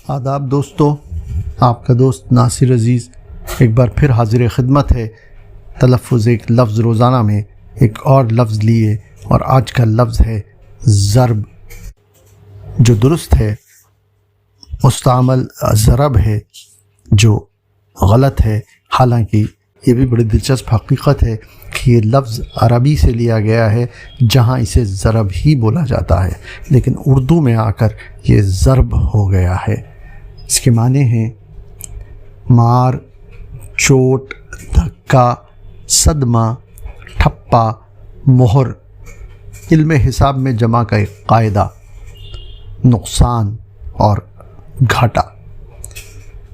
آداب دوستو، آپ کا دوست ناصر عزیز ایک بار پھر حاضر خدمت ہے تلفظ ایک لفظ روزانہ میں ایک اور لفظ لیے، اور آج کا لفظ ہے ضرب، جو درست ہے مستعمل ضرب ہے جو غلط ہے۔ حالانکہ یہ بھی بڑی دلچسپ حقیقت ہے کہ یہ لفظ عربی سے لیا گیا ہے جہاں اسے ضرب ہی بولا جاتا ہے، لیکن اردو میں آ کر یہ ضرب ہو گیا ہے۔ اس کے معنی ہیں مار، چوٹ، دھکا، صدمہ، ٹھپا، مہر۔ علم حساب میں جمع کا ایک قاعدہ، نقصان اور گھاٹا۔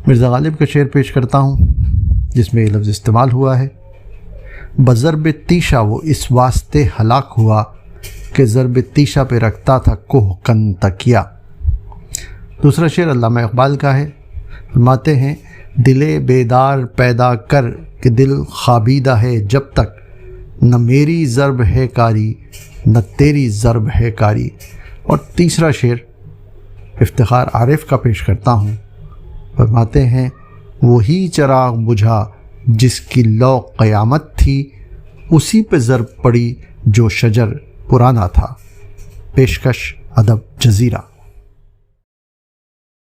مرزا غالب کا شعر پیش کرتا ہوں جس میں یہ لفظ استعمال ہوا ہے۔ بضرب تیشہ وہ اس واسطے ہلاک ہوا کہ ضرب تیشہ پہ رکھتا تھا کوہ کن تکیہ۔ دوسرا شعر علامہ اقبال کا ہے، فرماتے ہیں دل بیدار پیدا کر کہ دل خوابیدہ ہے جب تک، نہ میری ضرب ہے کاری نہ تیری ضرب ہے کاری۔ اور تیسرا شعر افتخار عارف کا پیش کرتا ہوں، فرماتے ہیں وہی چراغ بجھا جس کی لو قیامت تھی، اسی پہ ضرب پڑی جو شجر پرانا تھا۔ پیشکش ادب جزیرہ۔